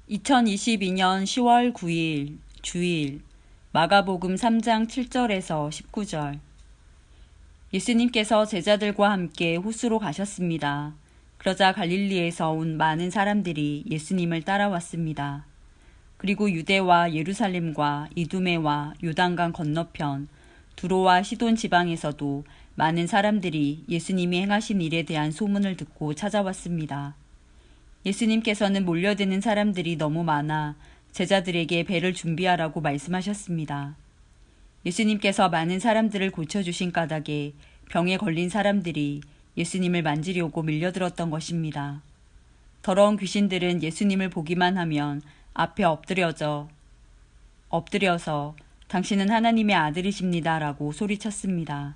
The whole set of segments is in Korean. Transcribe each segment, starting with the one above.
2022년 10월 9일 주일 마가복음 3장 7절에서 19절. 예수님께서 제자들과 함께 호수로 가셨습니다. 그러자 갈릴리에서 온 많은 사람들이 예수님을 따라왔습니다. 그리고 유대와 예루살렘과 이두메와 요단강 건너편 두로와 시돈 지방에서도 많은 사람들이 예수님이 행하신 일에 대한 소문을 듣고 찾아왔습니다. 예수님께서는 몰려드는 사람들이 너무 많아 제자들에게 배를 준비하라고 말씀하셨습니다. 예수님께서 많은 사람들을 고쳐주신 까닭에 병에 걸린 사람들이 예수님을 만지려고 밀려들었던 것입니다. 더러운 귀신들은 예수님을 보기만 하면 앞에 엎드려서 당신은 하나님의 아들이십니다 라고 소리쳤습니다.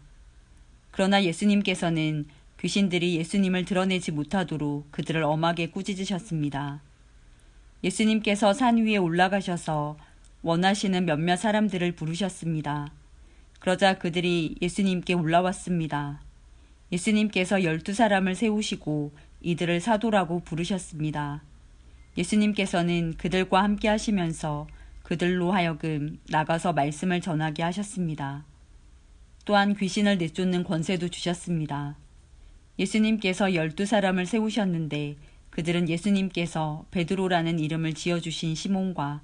그러나 예수님께서는 귀신들이 예수님을 드러내지 못하도록 그들을 엄하게 꾸짖으셨습니다. 예수님께서 산 위에 올라가셔서 원하시는 몇몇 사람들을 부르셨습니다. 그러자 그들이 예수님께 올라왔습니다. 예수님께서 12사람을 세우시고 이들을 사도라고 부르셨습니다. 예수님께서는 그들과 함께 하시면서 그들로 하여금 나가서 말씀을 전하게 하셨습니다. 또한 귀신을 내쫓는 권세도 주셨습니다. 예수님께서 12사람을 세우셨는데 그들은 예수님께서 베드로라는 이름을 지어주신 시몬과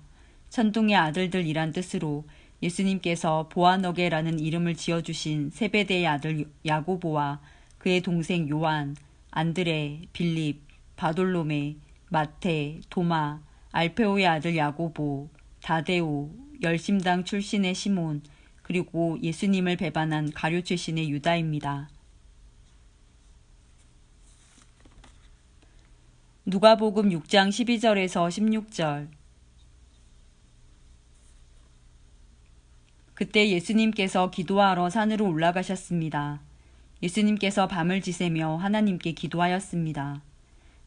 천둥의 아들들이란 뜻으로 예수님께서 보아너게라는 이름을 지어주신 세베대의 아들 야고보와 그의 동생 요한, 안드레, 빌립, 바돌로메, 마테, 도마, 알페오의 아들 야고보, 다데오, 열심당 출신의 시몬, 그리고 예수님을 배반한 가룟 출신의 유다입니다. 누가복음 6장 12절에서 16절. 그때 예수님께서 기도하러 산으로 올라가셨습니다. 예수님께서 밤을 지새며 하나님께 기도하였습니다.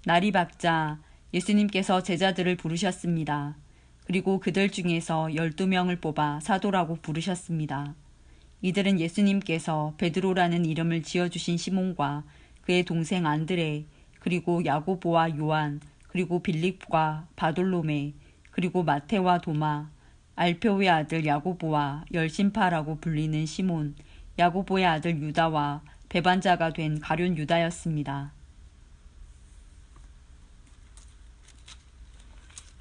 날이 밝자 예수님께서 제자들을 부르셨습니다. 그리고 그들 중에서 12명을 뽑아 사도라고 부르셨습니다. 이들은 예수님께서 베드로라는 이름을 지어주신 시몬과 그의 동생 안드레, 그리고 야고보와 요한, 그리고 빌립과 바돌로메, 그리고 마테와 도마, 알페오의 아들 야고보와 열심파라고 불리는 시몬, 야고보의 아들 유다와 배반자가 된 가룟 유다였습니다.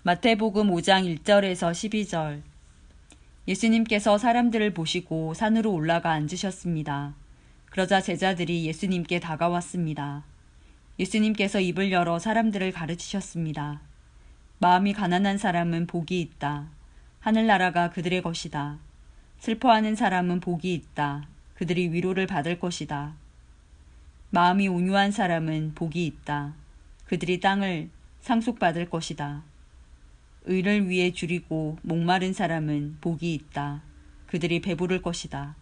마태복음 5장 1절에서 12절. 예수님께서 사람들을 보시고 산으로 올라가 앉으셨습니다. 그러자 제자들이 예수님께 다가왔습니다. 예수님께서 입을 열어 사람들을 가르치셨습니다. 마음이 가난한 사람은 복이 있다. 하늘나라가 그들의 것이다. 슬퍼하는 사람은 복이 있다. 그들이 위로를 받을 것이다. 마음이 온유한 사람은 복이 있다. 그들이 땅을 상속받을 것이다. 의를 위해 줄이고 목마른 사람은 복이 있다. 그들이 배부를 것이다.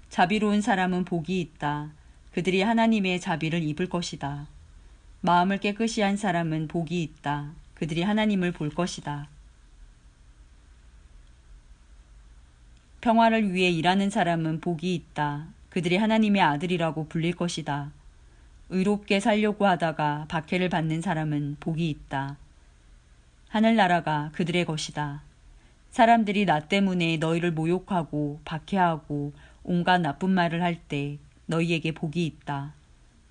자비로운 사람은 복이 있다. 그들이 하나님의 자비를 입을 것이다. 마음을 깨끗이 한 사람은 복이 있다. 그들이 하나님을 볼 것이다. 평화를 위해 일하는 사람은 복이 있다. 그들이 하나님의 아들이라고 불릴 것이다. 의롭게 살려고 하다가 박해를 받는 사람은 복이 있다. 하늘나라가 그들의 것이다. 사람들이 나 때문에 너희를 모욕하고 박해하고 온갖 나쁜 말을 할 때 너희에게 복이 있다.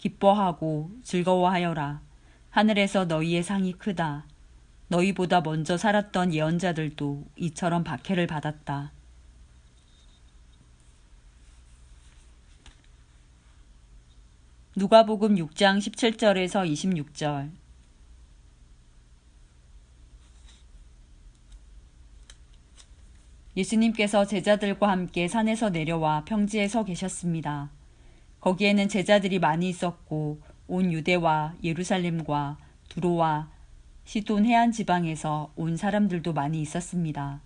기뻐하고 즐거워하여라. 하늘에서 너희의 상이 크다. 너희보다 먼저 살았던 예언자들도 이처럼 박해를 받았다. 누가복음 6장 17절에서 26절. 예수님께서 제자들과 함께 산에서 내려와 평지에 서 계셨습니다. 거기에는 제자들이 많이 있었고 온 유대와 예루살렘과 두로와 시돈 해안 지방에서 온 사람들도 많이 있었습니다.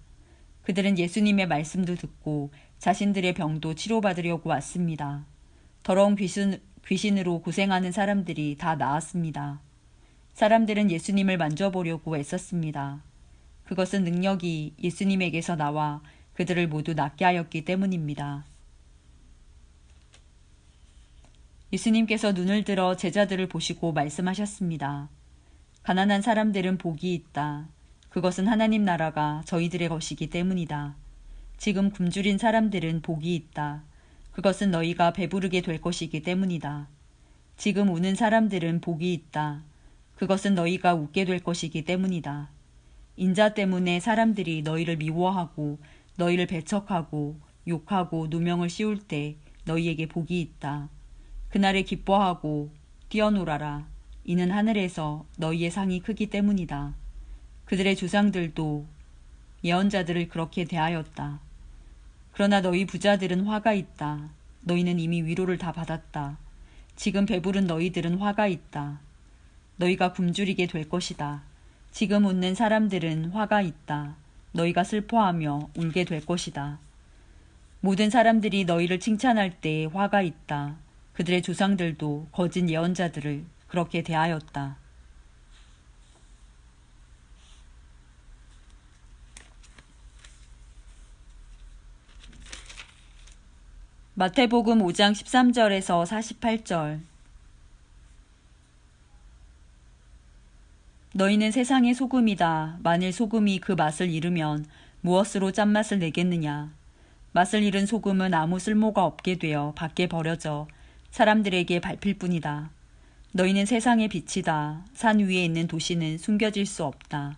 그들은 예수님의 말씀도 듣고 자신들의 병도 치료받으려고 왔습니다. 더러운 귀신으로 고생하는 사람들이 다 나았습니다. 사람들은 예수님을 만져보려고 애썼습니다. 그것은 능력이 예수님에게서 나와 그들을 모두 낫게 하였기 때문입니다. 예수님께서 눈을 들어 제자들을 보시고 말씀하셨습니다. 가난한 사람들은 복이 있다. 그것은 하나님 나라가 저희들의 것이기 때문이다. 지금 굶주린 사람들은 복이 있다. 그것은 너희가 배부르게 될 것이기 때문이다. 지금 우는 사람들은 복이 있다. 그것은 너희가 웃게 될 것이기 때문이다. 인자 때문에 사람들이 너희를 미워하고 너희를 배척하고 욕하고 누명을 씌울 때 너희에게 복이 있다. 그날에 기뻐하고 뛰어놀아라. 이는 하늘에서 너희의 상이 크기 때문이다. 그들의 조상들도 예언자들을 그렇게 대하였다. 그러나 너희 부자들은 화가 있다. 너희는 이미 위로를 다 받았다. 지금 배부른 너희들은 화가 있다. 너희가 굶주리게 될 것이다. 지금 웃는 사람들은 화가 있다. 너희가 슬퍼하며 울게 될 것이다. 모든 사람들이 너희를 칭찬할 때 화가 있다. 그들의 조상들도 거짓 예언자들을 그렇게 대하였다. 마태복음 5장 13절에서 48절. 너희는 세상의 소금이다. 만일 소금이 그 맛을 잃으면 무엇으로 짠맛을 내겠느냐. 맛을 잃은 소금은 아무 쓸모가 없게 되어 밖에 버려져 사람들에게 밟힐 뿐이다. 너희는 세상의 빛이다. 산 위에 있는 도시는 숨겨질 수 없다.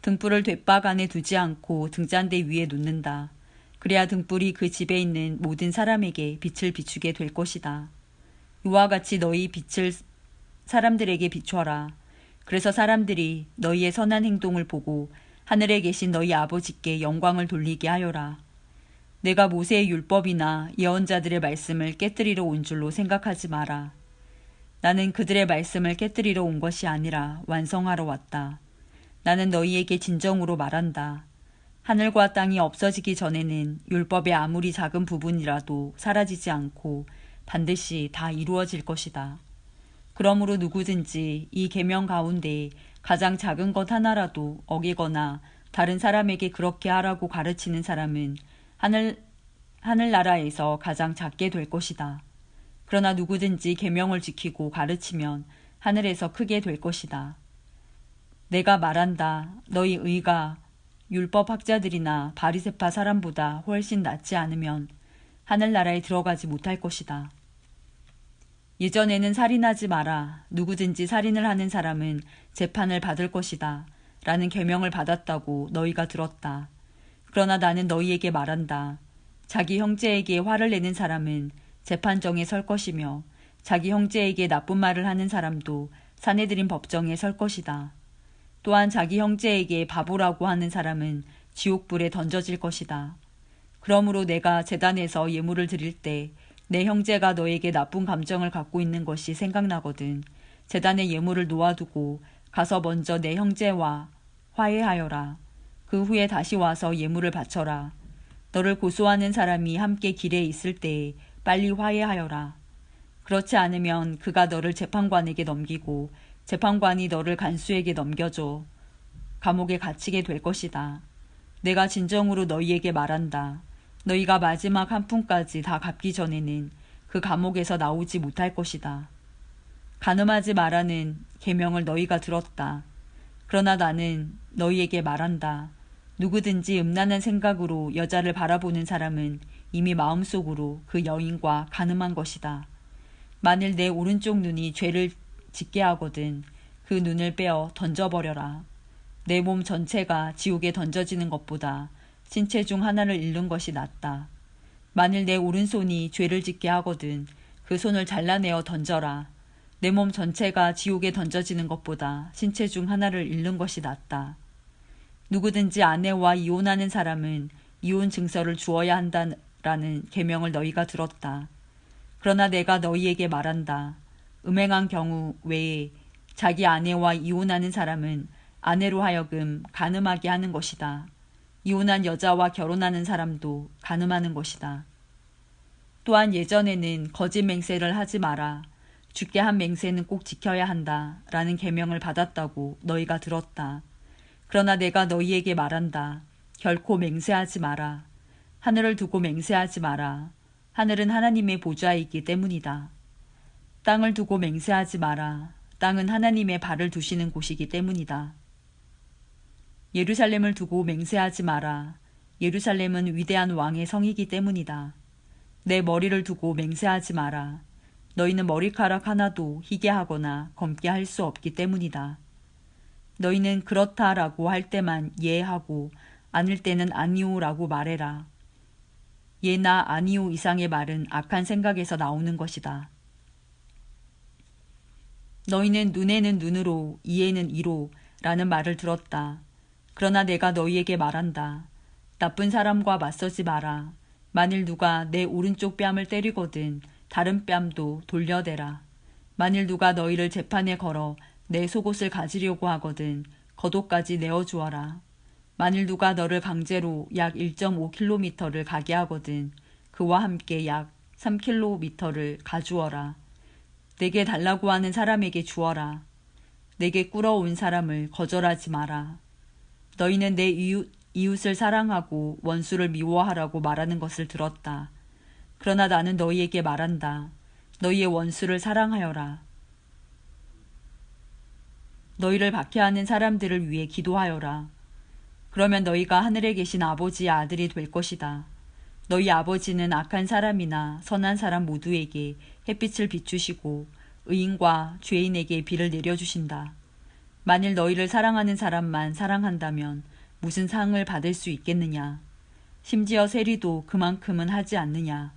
등불을 돛박 안에 두지 않고 등잔대 위에 놓는다. 그래야 등불이 그 집에 있는 모든 사람에게 빛을 비추게 될 것이다. 이와 같이 너희 빛을 사람들에게 비춰라. 그래서 사람들이 너희의 선한 행동을 보고 하늘에 계신 너희 아버지께 영광을 돌리게 하여라. 내가 모세의 율법이나 예언자들의 말씀을 깨뜨리러 온 줄로 생각하지 마라. 나는 그들의 말씀을 깨뜨리러 온 것이 아니라 완성하러 왔다. 나는 너희에게 진정으로 말한다. 하늘과 땅이 없어지기 전에는 율법의 아무리 작은 부분이라도 사라지지 않고 반드시 다 이루어질 것이다. 그러므로 누구든지 이 계명 가운데 가장 작은 것 하나라도 어기거나 다른 사람에게 그렇게 하라고 가르치는 사람은 하늘나라에서 가장 작게 될 것이다. 그러나 누구든지 계명을 지키고 가르치면 하늘에서 크게 될 것이다. 내가 말한다. 너희 의가 율법학자들이나 바리새파 사람보다 훨씬 낫지 않으면 하늘나라에 들어가지 못할 것이다. 예전에는 살인하지 마라. 누구든지 살인을 하는 사람은 재판을 받을 것이다. 라는 계명을 받았다고 너희가 들었다. 그러나 나는 너희에게 말한다. 자기 형제에게 화를 내는 사람은 재판정에 설 것이며 자기 형제에게 나쁜 말을 하는 사람도 사내들인 법정에 설 것이다. 또한 자기 형제에게 바보라고 하는 사람은 지옥불에 던져질 것이다. 그러므로 내가 제단에서 예물을 드릴 때 내 형제가 너에게 나쁜 감정을 갖고 있는 것이 생각나거든 제단에 예물을 놓아두고 가서 먼저 내 형제와 화해하여라. 그 후에 다시 와서 예물을 바쳐라. 너를 고소하는 사람이 함께 길에 있을 때에 빨리 화해하여라. 그렇지 않으면 그가 너를 재판관에게 넘기고 재판관이 너를 간수에게 넘겨줘 감옥에 갇히게 될 것이다. 내가 진정으로 너희에게 말한다. 너희가 마지막 한 푼까지 다 갚기 전에는 그 감옥에서 나오지 못할 것이다. 간음하지 마라는 계명을 너희가 들었다. 그러나 나는 너희에게 말한다. 누구든지 음란한 생각으로 여자를 바라보는 사람은 이미 마음속으로 그 여인과 간음한 것이다. 만일 내 오른쪽 눈이 죄를 짓게 하거든 그 눈을 빼어 던져버려라. 내 몸 전체가 지옥에 던져지는 것보다 신체 중 하나를 잃는 것이 낫다. 만일 내 오른손이 죄를 짓게 하거든 그 손을 잘라내어 던져라. 내 몸 전체가 지옥에 던져지는 것보다 신체 중 하나를 잃는 것이 낫다. 누구든지 아내와 이혼하는 사람은 이혼 증서를 주어야 한다라는 계명을 너희가 들었다. 그러나 내가 너희에게 말한다. 음행한 경우 외에 자기 아내와 이혼하는 사람은 아내로 하여금 간음하게 하는 것이다. 이혼한 여자와 결혼하는 사람도 간음하는 것이다. 또한 예전에는 거짓 맹세를 하지 마라. 주께 한 맹세는 꼭 지켜야 한다. 라는 계명을 받았다고 너희가 들었다. 그러나 내가 너희에게 말한다. 결코 맹세하지 마라. 하늘을 두고 맹세하지 마라. 하늘은 하나님의 보좌이기 때문이다. 땅을 두고 맹세하지 마라. 땅은 하나님의 발을 두시는 곳이기 때문이다. 예루살렘을 두고 맹세하지 마라. 예루살렘은 위대한 왕의 성이기 때문이다. 내 머리를 두고 맹세하지 마라. 너희는 머리카락 하나도 희게 하거나 검게 할 수 없기 때문이다. 너희는 그렇다라고 할 때만 예하고 아닐 때는 아니오라고 말해라. 예나 아니오 이상의 말은 악한 생각에서 나오는 것이다. 너희는 눈에는 눈으로 이에는 이로 라는 말을 들었다. 그러나 내가 너희에게 말한다. 나쁜 사람과 맞서지 마라. 만일 누가 내 오른쪽 뺨을 때리거든 다른 뺨도 돌려대라. 만일 누가 너희를 재판에 걸어 내 속옷을 가지려고 하거든 겉옷까지 내어주어라. 만일 누가 너를 강제로 약 1.5km를 가게 하거든 그와 함께 약 3km를 가주어라. 내게 달라고 하는 사람에게 주어라. 내게 꿇어온 사람을 거절하지 마라. 너희는 내 이웃을 사랑하고 원수를 미워하라고 말하는 것을 들었다. 그러나 나는 너희에게 말한다. 너희의 원수를 사랑하여라. 너희를 박해하는 사람들을 위해 기도하여라. 그러면 너희가 하늘에 계신 아버지의 아들이 될 것이다. 너희 아버지는 악한 사람이나 선한 사람 모두에게 햇빛을 비추시고 의인과 죄인에게 비를 내려주신다. 만일 너희를 사랑하는 사람만 사랑한다면 무슨 상을 받을 수 있겠느냐? 심지어 세리도 그만큼은 하지 않느냐?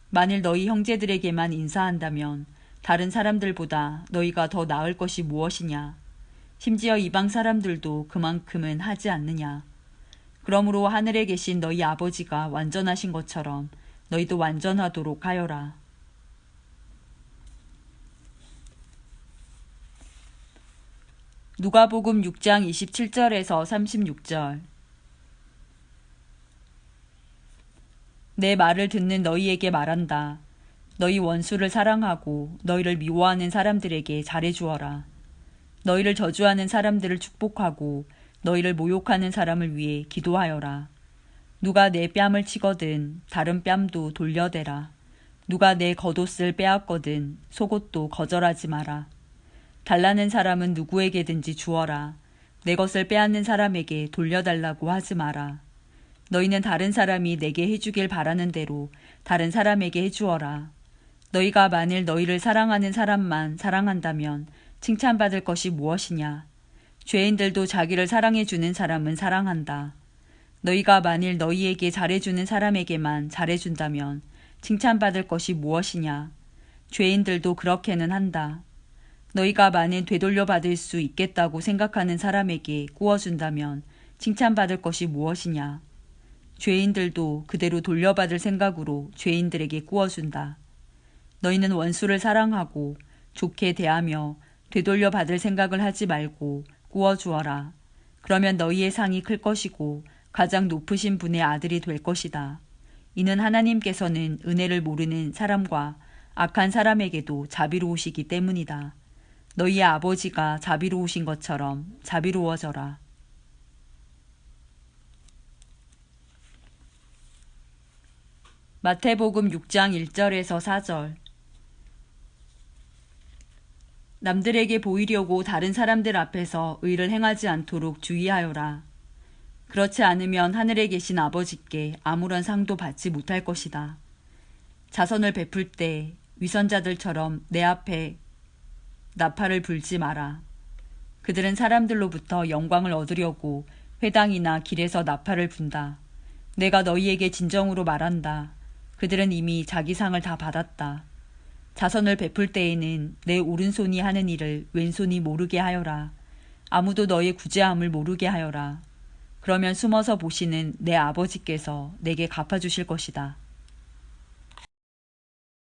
만일 너희 형제들에게만 인사한다면 다른 사람들보다 너희가 더 나을 것이 무엇이냐? 심지어 이방 사람들도 그만큼은 하지 않느냐? 그러므로 하늘에 계신 너희 아버지가 완전하신 것처럼 너희도 완전하도록 하여라. 누가복음 6장 27절에서 36절. 내 말을 듣는 너희에게 말한다. 너희 원수를 사랑하고 너희를 미워하는 사람들에게 잘해주어라. 너희를 저주하는 사람들을 축복하고 너희를 모욕하는 사람을 위해 기도하여라. 누가 내 뺨을 치거든 다른 뺨도 돌려대라. 누가 내 겉옷을 빼앗거든 속옷도 거절하지 마라. 달라는 사람은 누구에게든지 주어라. 내 것을 빼앗는 사람에게 돌려달라고 하지 마라. 너희는 다른 사람이 내게 해주길 바라는 대로 다른 사람에게 해주어라. 너희가 만일 너희를 사랑하는 사람만 사랑한다면 칭찬받을 것이 무엇이냐? 죄인들도 자기를 사랑해주는 사람은 사랑한다. 너희가 만일 너희에게 잘해주는 사람에게만 잘해준다면 칭찬받을 것이 무엇이냐? 죄인들도 그렇게는 한다. 너희가 만일 되돌려받을 수 있겠다고 생각하는 사람에게 구워준다면 칭찬받을 것이 무엇이냐? 죄인들도 그대로 돌려받을 생각으로 죄인들에게 구워준다. 너희는 원수를 사랑하고 좋게 대하며 되돌려받을 생각을 하지 말고 구워주어라. 그러면 너희의 상이 클 것이고 가장 높으신 분의 아들이 될 것이다. 이는 하나님께서는 은혜를 모르는 사람과 악한 사람에게도 자비로우시기 때문이다. 너희의 아버지가 자비로우신 것처럼 자비로워져라. 마태복음 6장 1절에서 4절. 남들에게 보이려고 다른 사람들 앞에서 의를 행하지 않도록 주의하여라. 그렇지 않으면 하늘에 계신 아버지께 아무런 상도 받지 못할 것이다. 자선을 베풀 때 위선자들처럼 내 앞에 나팔을 불지 마라. 그들은 사람들로부터 영광을 얻으려고 회당이나 길에서 나팔을 분다. 내가 너희에게 진정으로 말한다. 그들은 이미 자기 상을 다 받았다. 자선을 베풀 때에는 내 오른손이 하는 일을 왼손이 모르게 하여라. 아무도 너의 구제함을 모르게 하여라. 그러면 숨어서 보시는 내 아버지께서 내게 갚아주실 것이다.